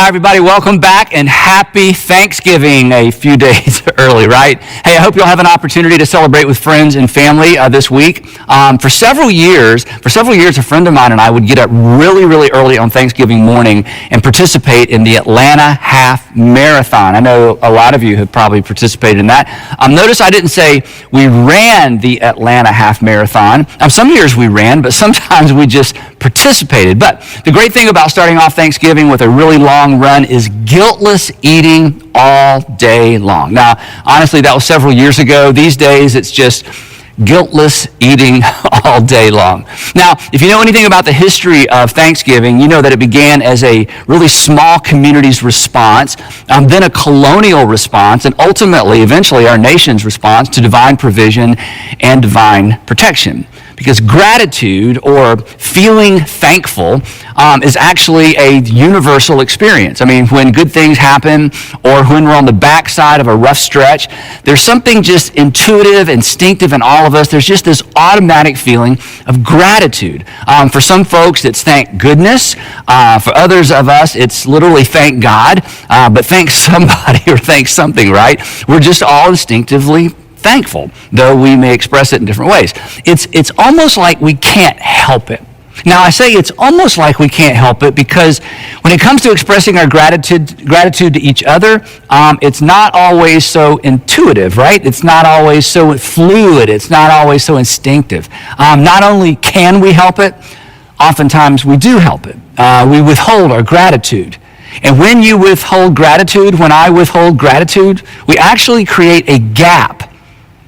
Hi, everybody. Welcome back and happy Thanksgiving a few days early, right? Hey, I hope you'll have an opportunity to celebrate with friends and family this week. For several years, a friend of mine and I would get up really early on Thanksgiving morning and participate in the Atlanta Half Marathon. I know a lot of you have probably participated in that. Notice I didn't say we ran the Atlanta Half Marathon. Some years we ran, but sometimes we just participated. But the great thing about starting off Thanksgiving with a really long run is guiltless eating all day long. Now, honestly, that was several years ago. These days, it's just guiltless eating all day long. Now, if you know anything about the history of Thanksgiving, you know that it began as a really small community's response, then a colonial response, and ultimately, eventually, our nation's response to divine provision and divine protection. Because gratitude, or feeling thankful, is actually a universal experience. I mean, when good things happen, or when we're on the backside of a rough stretch, there's something just intuitive, instinctive in all of us. There's just this automatic feeling of gratitude. For some folks, it's thank goodness. For others of us, it's literally thank God. But thank somebody or thank something, right? We're just all instinctively thankful, though we may express it in different ways. It's almost like we can't help it. Now, I say it's almost like we can't help it because when it comes to expressing our gratitude to each other, it's not always so intuitive, right? It's not always so fluid. It's not always so instinctive. Not only can we help it, oftentimes we do help it. We withhold our gratitude. And when you withhold gratitude, when I withhold gratitude, we actually create a gap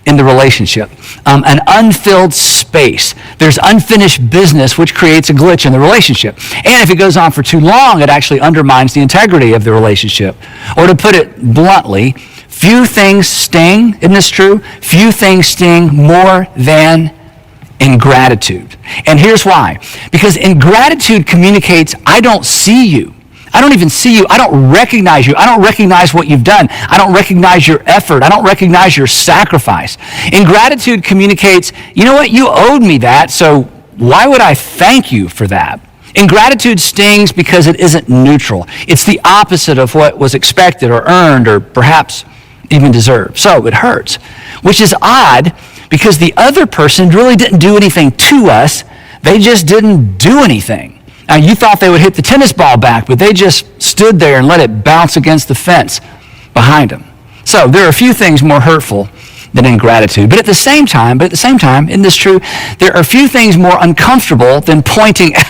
in the relationship, an unfilled space. There's unfinished business, which creates a glitch in the relationship. And if it goes on for too long, it actually undermines the integrity of the relationship. Or to put it bluntly, few things sting, isn't this true? Few things sting more than ingratitude. And here's why. Because ingratitude communicates, I don't see you. I don't even see you. I don't recognize you. I don't recognize what you've done. I don't recognize your effort. I don't recognize your sacrifice. Ingratitude communicates, you know what, you owed me that, so why would I thank you for that? Ingratitude stings because it isn't neutral. It's the opposite of what was expected or earned or perhaps even deserved. So it hurts, which is odd because the other person really didn't do anything to us. They just didn't do anything. Now, you thought they would hit the tennis ball back, but they just stood there and let it bounce against the fence behind them. So there are a few things more hurtful than ingratitude. But at the same time, isn't this true? There are a few things more uncomfortable than pointing out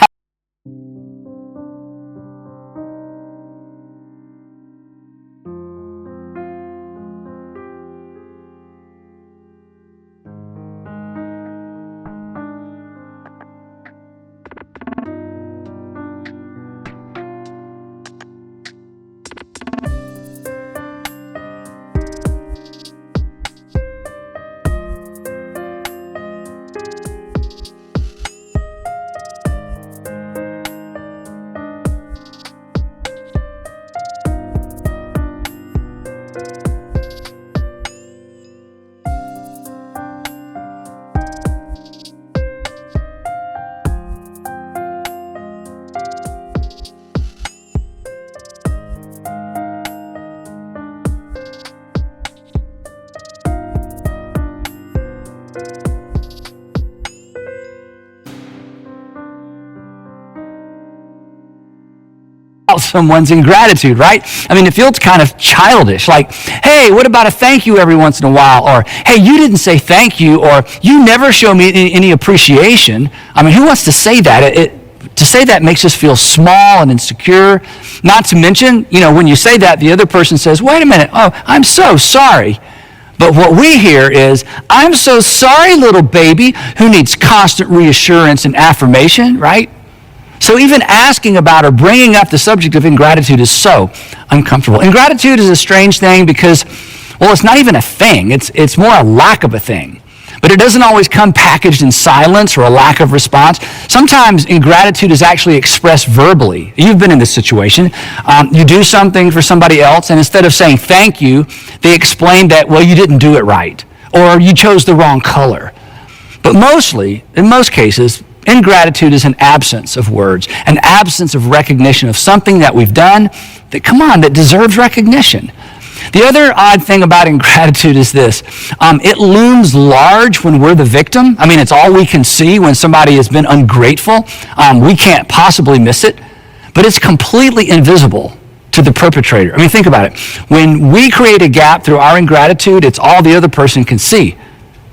someone's ingratitude, right? I mean, it feels kind of childish, like, hey, what about a thank you every once in a while? Or, hey, you didn't say thank you, or you never show me any appreciation. I mean, who wants to say that? To say that makes us feel small and insecure. Not to mention, when you say that, the other person says, wait a minute, oh, I'm so sorry. But what we hear is, I'm so sorry, little baby, who needs constant reassurance and affirmation, right? So even asking about or bringing up the subject of ingratitude is so uncomfortable. Ingratitude is a strange thing because, well, it's not even a thing. It's more a lack of a thing. But it doesn't always come packaged in silence or a lack of response. Sometimes ingratitude is actually expressed verbally. You've been in this situation. You do something for somebody else, and instead of saying thank you, they explain that, well, you didn't do it right, or you chose the wrong color. But mostly, in most cases, ingratitude is an absence of words, an absence of recognition of something that we've done that deserves recognition. The other odd thing about ingratitude is this. It looms large when we're the victim. I mean, it's all we can see when somebody has been ungrateful. We can't possibly miss it, but it's completely invisible to the perpetrator. I mean, think about it. When we create a gap through our ingratitude, it's all the other person can see,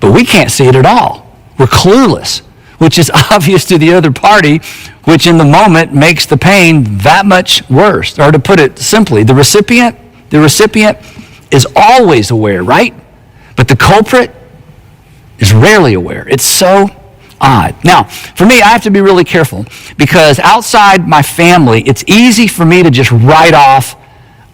but we can't see it at all. We're clueless, which is obvious to the other party, which in the moment makes the pain that much worse. Or to put it simply, the recipient is always aware, right? But the culprit is rarely aware. It's so odd. Now, for me, I have to be really careful because outside my family, it's easy for me to just write off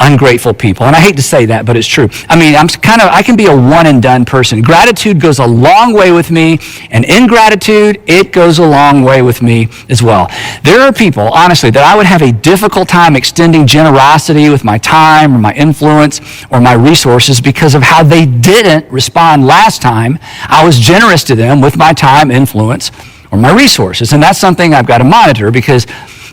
ungrateful people. And I hate to say that, but it's true. I mean, I can be a one and done person. Gratitude goes a long way with me, and ingratitude, it goes a long way with me as well. There are people, honestly, that I would have a difficult time extending generosity with my time or my influence or my resources because of how they didn't respond last time I was generous to them with my time, influence, or my resources. And that's something I've got to monitor because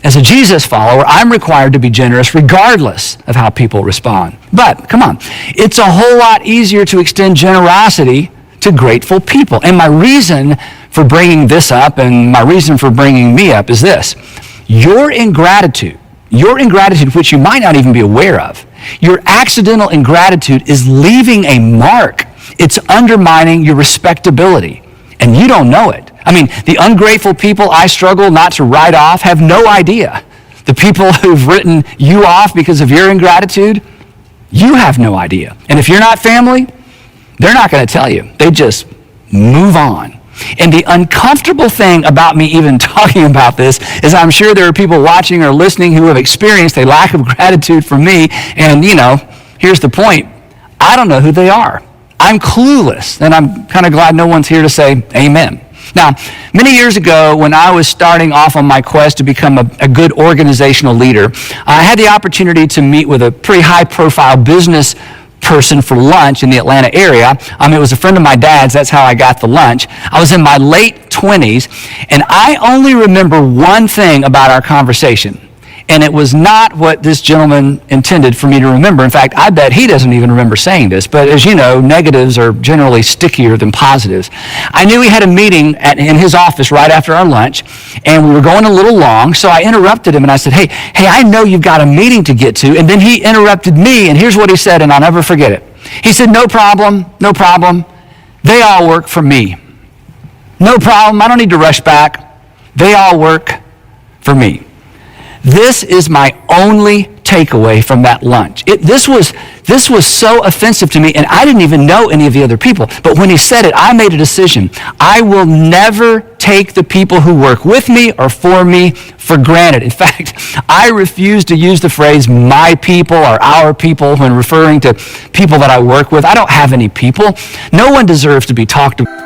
as a Jesus follower, I'm required to be generous regardless of how people respond. But, come on, it's a whole lot easier to extend generosity to grateful people. And my reason for bringing this up and my reason for bringing me up is this. Your ingratitude, which you might not even be aware of, your accidental ingratitude is leaving a mark. It's undermining your respectability, and you don't know it. I mean, the ungrateful people I struggle not to write off have no idea. The people who've written you off because of your ingratitude, you have no idea. And if you're not family, they're not going to tell you. They just move on. And the uncomfortable thing about me even talking about this is I'm sure there are people watching or listening who have experienced a lack of gratitude from me. And, here's the point. I don't know who they are. I'm clueless. And I'm kind of glad no one's here to say amen. Now, many years ago, when I was starting off on my quest to become a good organizational leader, I had the opportunity to meet with a pretty high-profile business person for lunch in the Atlanta area. It was a friend of my dad's. That's how I got the lunch. I was in my late 20s, and I only remember one thing about our conversation. And it was not what this gentleman intended for me to remember. In fact, I bet he doesn't even remember saying this. But as you know, negatives are generally stickier than positives. I knew he had a meeting in his office right after our lunch, and we were going a little long, so I interrupted him, and I said, hey, I know you've got a meeting to get to. And then he interrupted me, and here's what he said, and I'll never forget it. He said, no problem. They all work for me. No problem. I don't need to rush back. They all work for me. This is my only takeaway from that lunch. This was so offensive to me, and I didn't even know any of the other people. But when he said it, I made a decision. I will never take the people who work with me or for me for granted. In fact, I refuse to use the phrase my people or our people when referring to people that I work with. I don't have any people. No one deserves to be talked about.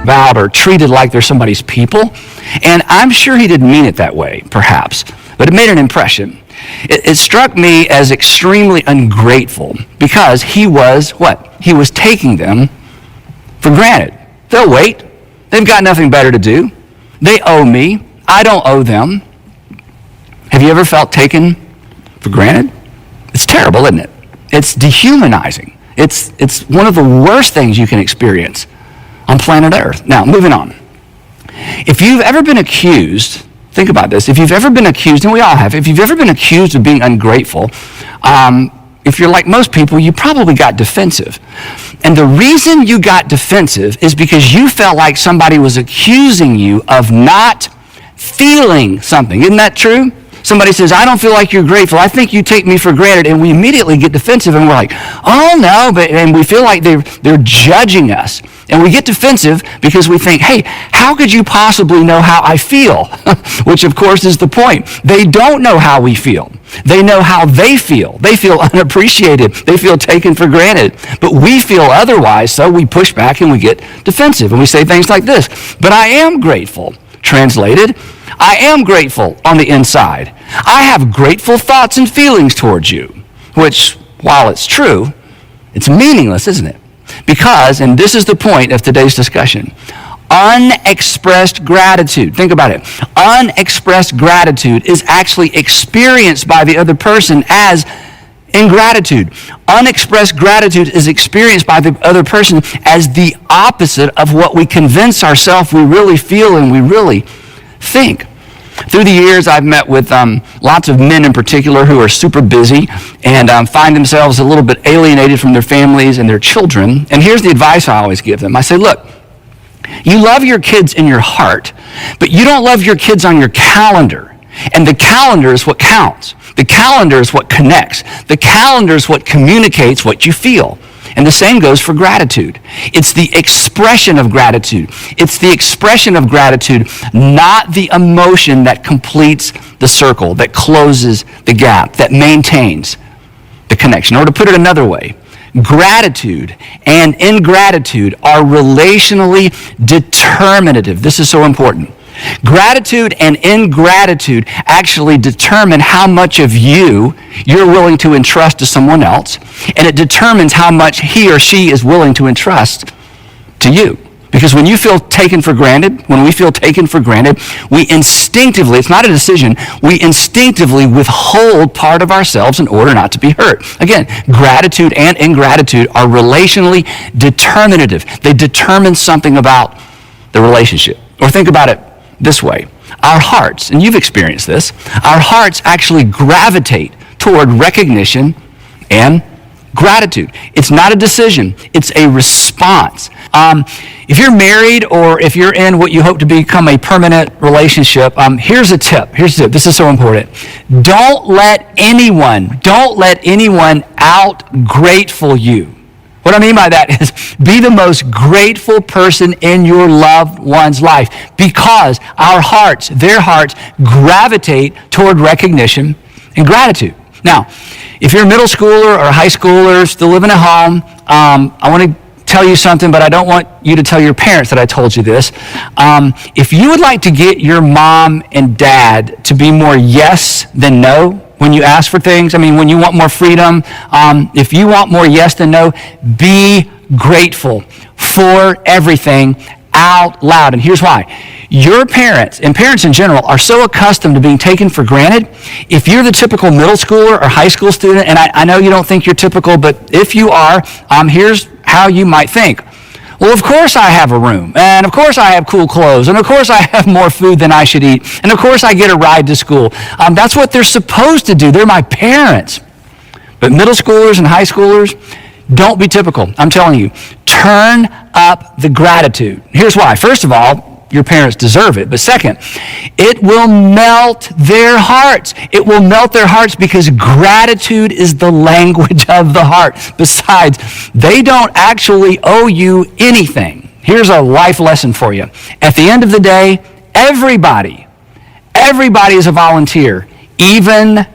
About or treated like they're somebody's people. And I'm sure he didn't mean it that way, perhaps, but it made an impression. It struck me as extremely ungrateful because he was what? He was taking them for granted. They'll wait. They've got nothing better to do. They owe me. I don't owe them. Have you ever felt taken for granted? It's terrible, isn't it? It's dehumanizing. It's one of the worst things you can experience on planet Earth. Now, moving on. If you've ever been accused Think about this. If you've ever been accused, and we all have, if you've ever been accused of being ungrateful, if you're like most people, you probably got defensive. And the reason you got defensive is because you felt like somebody was accusing you of not feeling something. Isn't that true? Somebody says, I don't feel like you're grateful. I think you take me for granted. And we immediately get defensive and we're like, oh no, and we feel like they're judging us. And we get defensive because we think, hey, how could you possibly know how I feel? Which of course is the point. They don't know how we feel. They know how they feel. They feel unappreciated. They feel taken for granted. But we feel otherwise, so we push back and we get defensive. And we say things like this, but I am grateful. Translated, I am grateful on the inside. I have grateful thoughts and feelings towards you, which, while it's true, it's meaningless, isn't it? Because, and this is the point of today's discussion, unexpressed gratitude, think about it, unexpressed gratitude is actually experienced by the other person as ingratitude. Unexpressed gratitude is experienced by the other person as the opposite of what we convince ourselves we really feel and we really think. Through the years, I've met with lots of men in particular who are super busy and find themselves a little bit alienated from their families and their children. And here's the advice I always give them. I say, look, you love your kids in your heart, but you don't love your kids on your calendar. And the calendar is what counts. The calendar is what connects. The calendar is what communicates what you feel. And the same goes for gratitude. It's the expression of gratitude. It's the expression of gratitude, not the emotion that completes the circle, that closes the gap, that maintains the connection. Or to put it another way, gratitude and ingratitude are relationally determinative. This is so important. Gratitude and ingratitude actually determine how much of you're willing to entrust to someone else, and it determines how much he or she is willing to entrust to you. Because when you feel taken for granted, when we feel taken for granted, we instinctively, it's not a decision, we instinctively withhold part of ourselves in order not to be hurt. Again, gratitude and ingratitude are relationally determinative. They determine something about the relationship. Or think about it this way. Our hearts, and you've experienced this, our hearts actually gravitate toward recognition and gratitude. It's not a decision. It's a response. If you're married or if you're in what you hope to become a permanent relationship, here's a tip. This is so important. Don't let anyone out-grateful you. What I mean by that is be the most grateful person in your loved one's life, because our hearts, their hearts, gravitate toward recognition and gratitude. Now, if you're a middle schooler or a high schooler still living at home, I want to tell you something, but I don't want you to tell your parents that I told you this. If you would like to get your mom and dad to be more yes than no when you ask for things, when you want more freedom, if you want more yes than no, be grateful for everything out loud. And here's why. Your parents, and parents in general, are so accustomed to being taken for granted. If you're the typical middle schooler or high school student, and I know you don't think you're typical, but if you are, here's how you might think. Well, of course I have a room, and of course I have cool clothes, and of course I have more food than I should eat, and of course I get a ride to school. That's what they're supposed to do. They're my parents. But middle schoolers and high schoolers, don't be typical. I'm telling you, turn up the gratitude. Here's why. First of all, your parents deserve it. But second, it will melt their hearts. It will melt their hearts because gratitude is the language of the heart. Besides, they don't actually owe you anything. Here's a life lesson for you. At the end of the day, everybody is a volunteer, even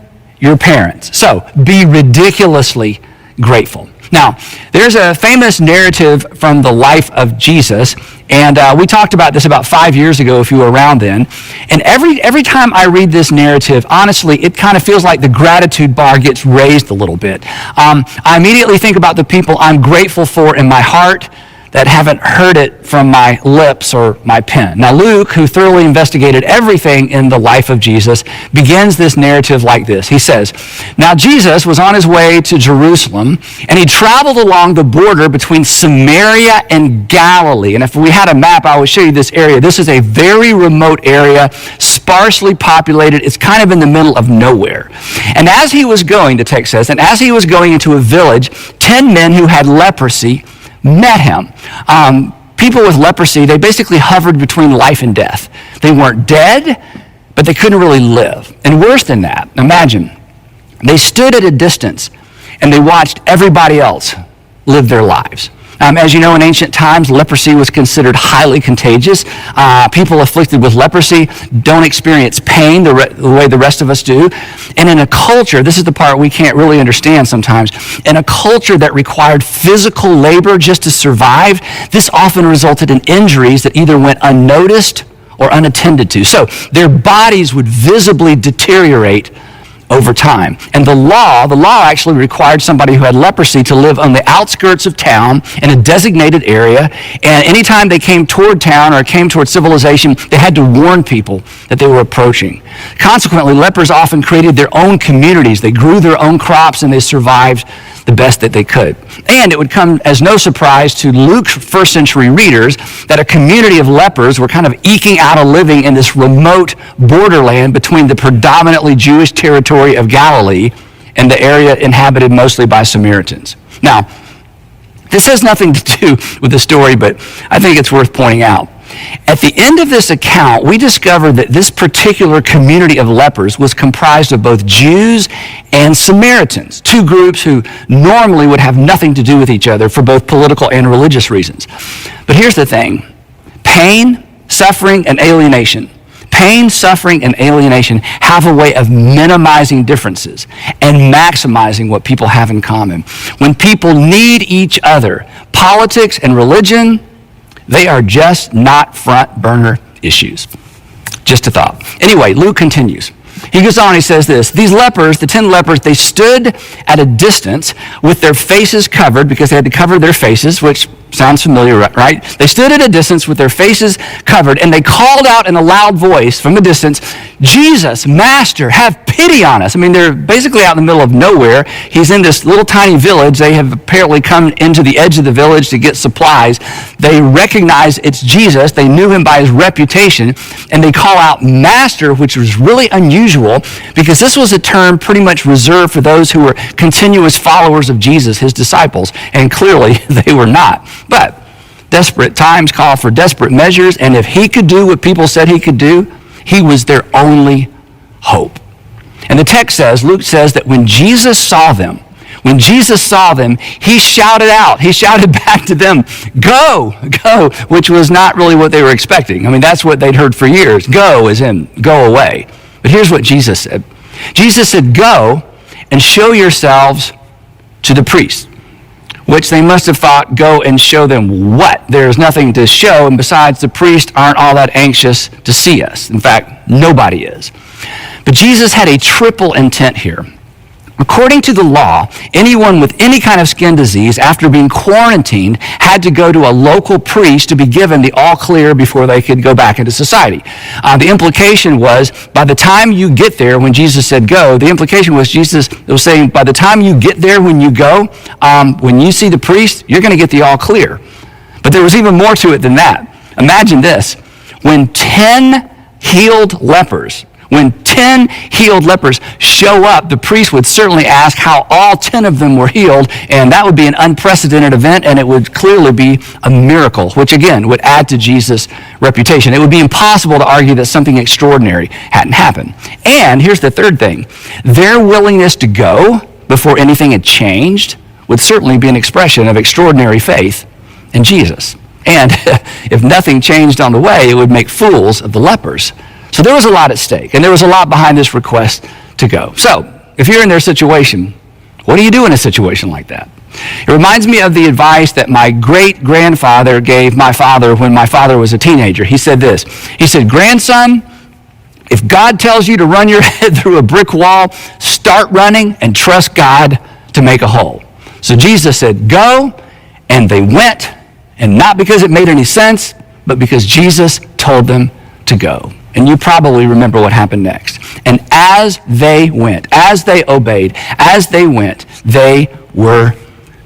your parents. So be ridiculously grateful. Now, there's a famous narrative from the life of Jesus, and we talked about this about 5 years ago if you were around then. And every time I read this narrative, honestly, it kind of feels like the gratitude bar gets raised a little bit. I immediately think about the people I'm grateful for in my heart that haven't heard it from my lips or my pen. Now, Luke, who thoroughly investigated everything in the life of Jesus, begins this narrative like this. He says, "Now Jesus was on his way to Jerusalem, and he traveled along the border between Samaria and Galilee." And if we had a map, I would show you this area. This is a very remote area, sparsely populated. It's kind of in the middle of nowhere. And as he was going, the text says, and as he was going into a village, 10 men who had leprosy met him. People with leprosy, they basically hovered between life and death. They weren't dead, but they couldn't really live. And worse than that, imagine, they stood at a distance and they watched everybody else live their lives. As you know, in ancient times, leprosy was considered highly contagious. People afflicted with leprosy don't experience pain the way the rest of us do. And in a culture, this is the part we can't really understand sometimes, in a culture that required physical labor just to survive, this often resulted in injuries that either went unnoticed or unattended to. So their bodies would visibly deteriorate over time. And the law actually required somebody who had leprosy to live on the outskirts of town in a designated area. And anytime they came toward town or came toward civilization, they had to warn people that they were approaching. Consequently, lepers often created their own communities. They grew their own crops and they survived the best that they could. And it would come as no surprise to Luke's first century readers that a community of lepers were kind of eking out a living in this remote borderland between the predominantly Jewish territory of Galilee and the area inhabited mostly by Samaritans. Now, this has nothing to do with the story, but I think it's worth pointing out. At the end of this account, we discover that this particular community of lepers was comprised of both Jews and Samaritans, two groups who normally would have nothing to do with each other for both political and religious reasons. But here's the thing. Pain, suffering, and alienation. Pain, suffering, and alienation have a way of minimizing differences and maximizing what people have in common. When people need each other, politics and religion, they are just not front burner issues. Just a thought. Anyway, Luke continues. He goes on, he says this, these lepers, the 10 lepers, they stood at a distance with their faces covered because they had to cover their faces, which sounds familiar, right? They stood at a distance with their faces covered, and they called out in a loud voice from a distance, Jesus, Master, have pity on us. I mean, they're basically out in the middle of nowhere. He's in this little tiny village. They have apparently come into the edge of the village to get supplies. They recognize it's Jesus. They knew him by his reputation, and they call out Master, which was really unusual because this was a term pretty much reserved for those who were continuous followers of Jesus, his disciples, and clearly they were not. But desperate times call for desperate measures, and if he could do what people said he could do, he was their only hope. And the text says, Luke says that when Jesus saw them, he shouted out, he shouted back to them, go, which was not really what they were expecting. I mean, that's what they'd heard for years. Go as in, go away. But here's what Jesus said. Jesus said, go and show yourselves to the priests. Which they must have thought, go and show them what? There's nothing to show, and besides, the priests aren't all that anxious to see us. In fact, nobody is. But Jesus had a triple intent here. According to the law, anyone with any kind of skin disease, after being quarantined, had to go to a local priest to be given the all clear before they could go back into society. The implication was, by the time you get there, when Jesus said go, the implication was Jesus was saying, by the time you get there when you go, when you see the priest, you're going to get the all clear. But there was even more to it than that. Imagine this. When 10 healed lepers show up, the priest would certainly ask how all 10 of them were healed, and that would be an unprecedented event, and it would clearly be a miracle, which again would add to Jesus' reputation. It would be impossible to argue that something extraordinary hadn't happened. And here's the third thing. Their willingness to go before anything had changed would certainly be an expression of extraordinary faith in Jesus. And if nothing changed on the way, it would make fools of the lepers. So there was a lot at stake, and there was a lot behind this request to go. So if you're in their situation, what do you do in a situation like that? It reminds me of the advice that my great-grandfather gave my father when my father was a teenager. He said this. He said, grandson, if God tells you to run your head through a brick wall, start running and trust God to make a hole. So Jesus said, go, and they went, and not because it made any sense, but because Jesus told them to go. And you probably remember what happened next. And as they went, as they obeyed, as they went, they were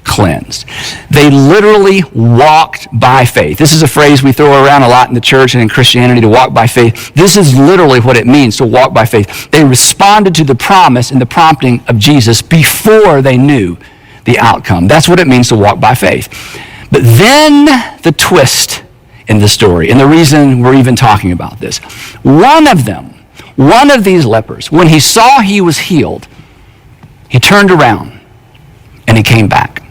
cleansed. They literally walked by faith. This is a phrase we throw around a lot in the church and in Christianity, to walk by faith. This is literally what it means to walk by faith. They responded to the promise and the prompting of Jesus before they knew the outcome. That's what it means to walk by faith. But then the twist in the story, and the reason we're even talking about this, one of these lepers, when he saw he was healed, he turned around and he came back.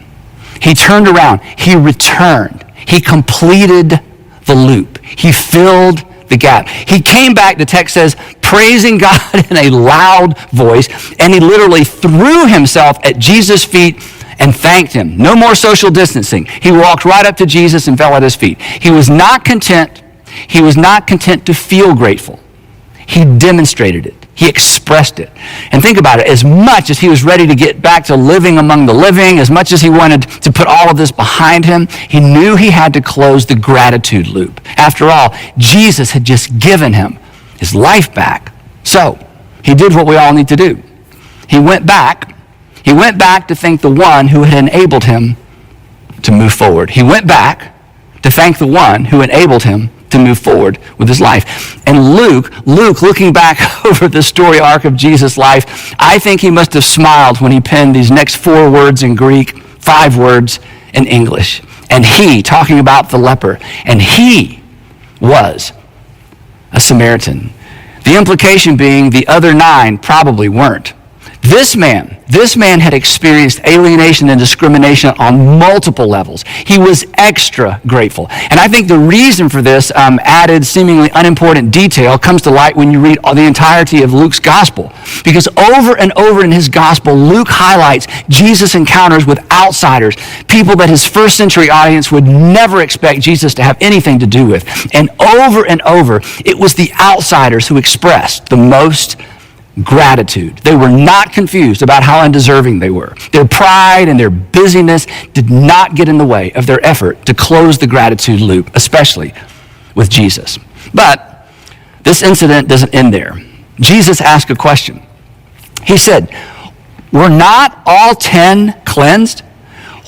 He turned around, he returned, he completed the loop, he filled the gap. He came back, the text says, praising God in a loud voice, and he literally threw himself at Jesus' feet and thanked him. No more social distancing. He walked right up to Jesus and fell at his feet. He was not content. He was not content to feel grateful. He demonstrated it. He expressed it. And think about it, as much as he was ready to get back to living among the living, as much as he wanted to put all of this behind him, he knew he had to close the gratitude loop. After all, Jesus had just given him his life back. So he did what we all need to do. He went back to thank the one who had enabled him to move forward. He went back to thank the one who enabled him to move forward with his life. And Luke, looking back over the story arc of Jesus' life, I think he must have smiled when he penned these next 4 words in Greek, 5 words in English. And he, talking about the leper, and he was a Samaritan. The implication being the other 9 probably weren't. This man had experienced alienation and discrimination on multiple levels. He was extra grateful. And I think the reason for this added, seemingly unimportant detail comes to light when you read the entirety of Luke's gospel. Because over and over in his gospel, Luke highlights Jesus' encounters with outsiders, people that his first century audience would never expect Jesus to have anything to do with. And over, it was the outsiders who expressed the most gratitude. They were not confused about how undeserving they were. Their pride and their busyness did not get in the way of their effort to close the gratitude loop, especially with Jesus. But this incident doesn't end there. Jesus asked a question. He said, "Were not all 10 cleansed?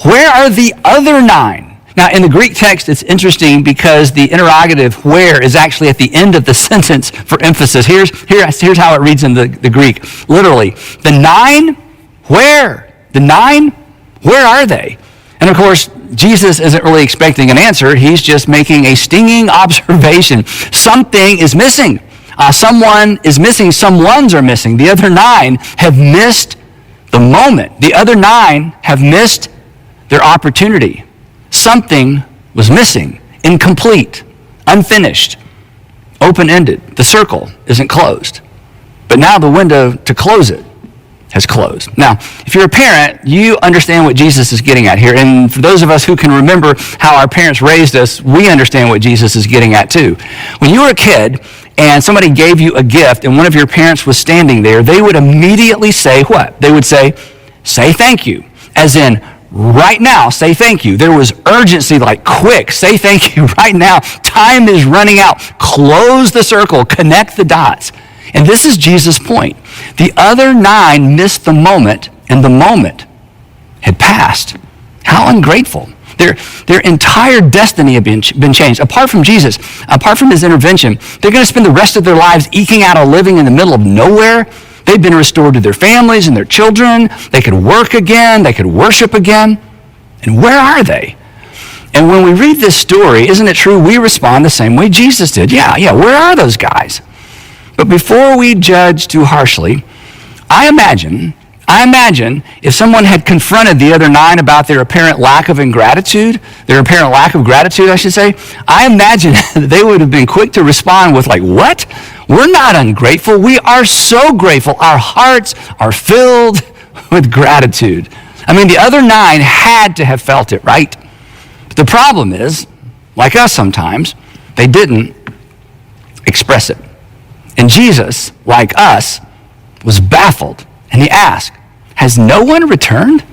Where are the other 9? Now, in the Greek text, it's interesting because the interrogative where is actually at the end of the sentence for emphasis. Here's how it reads in the Greek. Literally, the 9, where? The 9, where are they? And of course, Jesus isn't really expecting an answer. He's just making a stinging observation. Something is missing. Someone is missing. Some ones are missing. The other 9 have missed the moment. The other 9 have missed their opportunity. Something was missing, incomplete, unfinished, open-ended. The circle isn't closed. But now the window to close it has closed. Now, if you're a parent, you understand what Jesus is getting at here. And for those of us who can remember how our parents raised us, we understand what Jesus is getting at too. When you were a kid and somebody gave you a gift and one of your parents was standing there, they would immediately say what? They would say thank you, as in, right now, say thank you. There was urgency, like quick, say thank you right now. Time is running out. Close the circle, connect the dots. And this is Jesus' point. The other 9 missed the moment, and the moment had passed. How ungrateful. Their entire destiny had been changed. Apart from Jesus, apart from his intervention, they're going to spend the rest of their lives eking out a living in the middle of nowhere. They've been restored to their families and their children. They could work again. They could worship again. And where are they? And when we read this story, isn't it true we respond the same way Jesus did? Yeah, where are those guys? But before we judge too harshly, I imagine if someone had confronted the other 9 about their apparent lack of gratitude, I should say, I imagine that they would have been quick to respond with like, what? We're not ungrateful. We are so grateful. Our hearts are filled with gratitude. I mean, the other 9 had to have felt it, right? But the problem is, like us sometimes, they didn't express it. And Jesus, like us, was baffled. And he asked, has no one returned?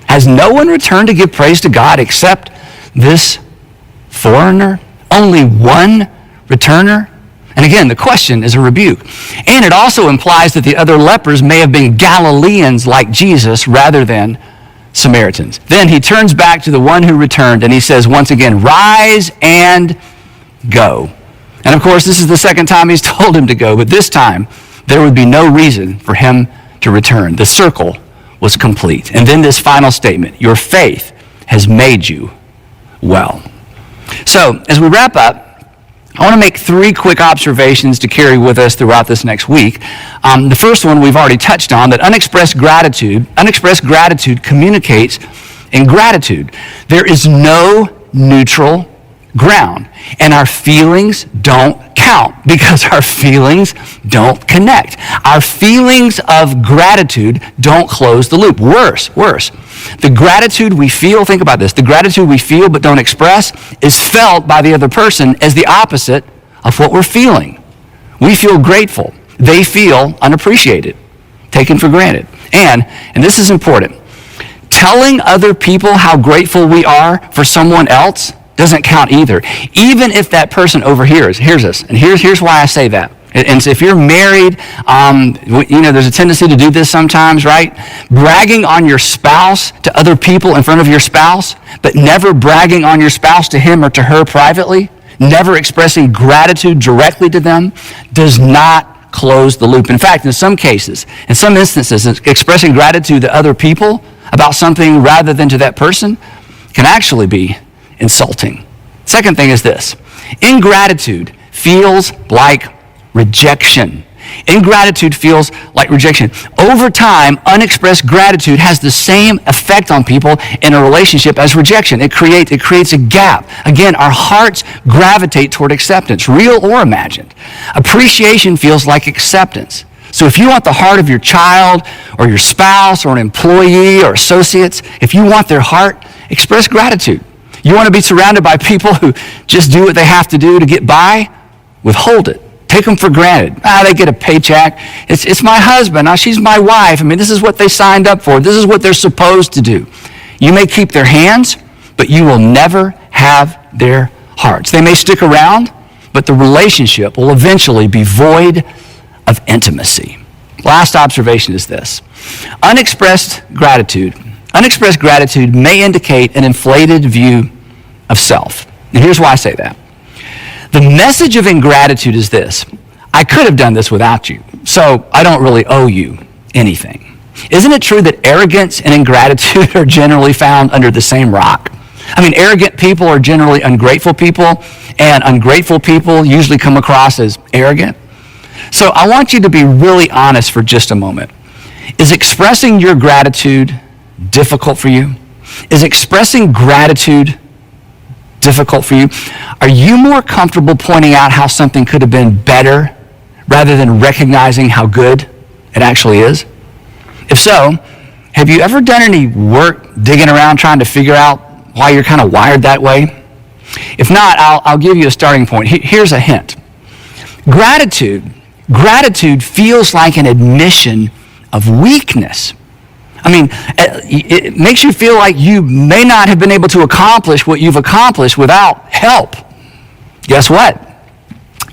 Has no one returned to give praise to God except this foreigner? Only one returner? And again, the question is a rebuke. And it also implies that the other lepers may have been Galileans like Jesus rather than Samaritans. Then he turns back to the one who returned and he says once again, rise and go. And of course, this is the second time he's told him to go, but this time there would be no reason for him to return. The circle was complete. And then this final statement, your faith has made you well. So as we wrap up, I want to make 3 quick observations to carry with us throughout this next week. The first one we've already touched on, that unexpressed gratitude communicates ingratitude. There is no neutral ground, and our feelings don't count because our feelings don't connect. Our feelings of gratitude don't close the loop. Worse. The gratitude we feel, think about this, the gratitude we feel but don't express is felt by the other person as the opposite of what we're feeling. We feel grateful. They feel unappreciated, taken for granted. And this is important, telling other people how grateful we are for someone else doesn't count either. Even if that person hears us. And here's why I say that. And so if you're married, there's a tendency to do this sometimes, right? Bragging on your spouse to other people in front of your spouse, but never bragging on your spouse to him or to her privately, never expressing gratitude directly to them, does not close the loop. In fact, in some instances, expressing gratitude to other people about something rather than to that person can actually be insulting. Second thing is this. Ingratitude feels like rejection. Ingratitude feels like rejection. Over time, unexpressed gratitude has the same effect on people in a relationship as rejection. It creates a gap. Again, our hearts gravitate toward acceptance, real or imagined. Appreciation feels like acceptance. So if you want the heart of your child or your spouse or an employee or associates, if you want their heart, express gratitude. You want to be surrounded by people who just do what they have to do to get by? Withhold it. Take them for granted. They get a paycheck. It's my husband. She's my wife. This is what they signed up for. This is what they're supposed to do. You may keep their hands, but you will never have their hearts. They may stick around, but the relationship will eventually be void of intimacy. Last observation is this. Unexpressed gratitude may indicate an inflated view of self. And here's why I say that. The message of ingratitude is this. I could have done this without you, so I don't really owe you anything. Isn't it true that arrogance and ingratitude are generally found under the same rock? Arrogant people are generally ungrateful people, and ungrateful people usually come across as arrogant. So I want you to be really honest for just a moment. Is expressing your gratitude difficult for you? Is expressing gratitude difficult for you? Are you more comfortable pointing out how something could have been better rather than recognizing how good it actually is? If so, have you ever done any work digging around trying to figure out why you're kind of wired that way? If not, I'll give you a starting point. Here's a hint. Gratitude feels like an admission of weakness. It makes you feel like you may not have been able to accomplish what you've accomplished without help. Guess what?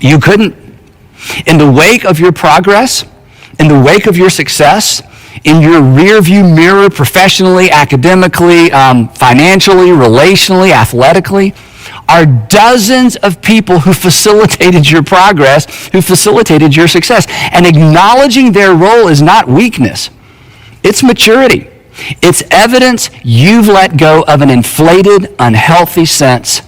You couldn't. In the wake of your progress, in the wake of your success, in your rearview mirror professionally, academically, financially, relationally, athletically, are dozens of people who facilitated your progress, who facilitated your success. And acknowledging their role is not weakness. It's maturity. It's evidence you've let go of an inflated, unhealthy sense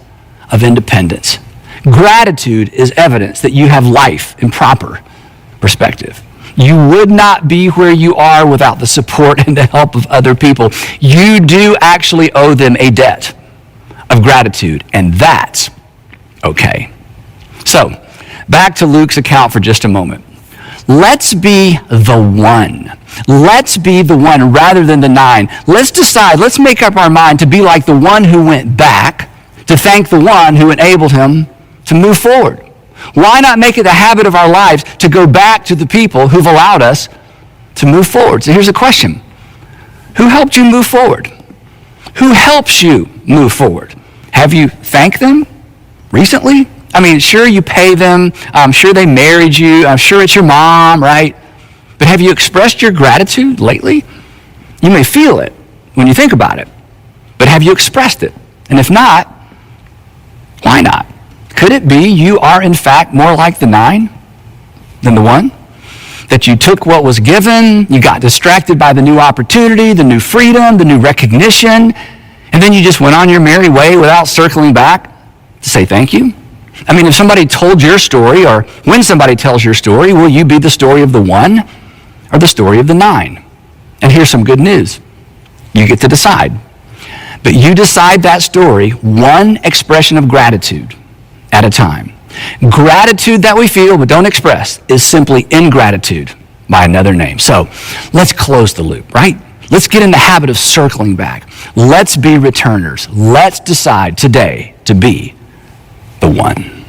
of independence. Gratitude is evidence that you have life in proper perspective. You would not be where you are without the support and the help of other people. You do actually owe them a debt of gratitude, and that's okay. So, back to Luke's account for just a moment. Let's be the one. Let's be the one rather than the 9. Let's make up our mind to be like the one who went back to thank the one who enabled him to move forward. Why not make it a habit of our lives to go back to the people who've allowed us to move forward? So here's a question. Who helped you move forward? Who helps you move forward? Have you thanked them recently? Sure you pay them. I'm sure they married you. I'm sure it's your mom, right? But have you expressed your gratitude lately? You may feel it, when you think about it. But have you expressed it? And if not, why not? Could it be you are in fact more like the 9 than the 1? That you took what was given, you got distracted by the new opportunity, the new freedom, the new recognition, and then you just went on your merry way without circling back to say thank you? I mean, if somebody told your story, or when somebody tells your story, will you be the story of the 1 or the story of the 9? And here's some good news. You get to decide. But you decide that story one expression of gratitude at a time. Gratitude that we feel but don't express is simply ingratitude by another name. So let's close the loop, right? Let's get in the habit of circling back. Let's be returners. Let's decide today to be the 1.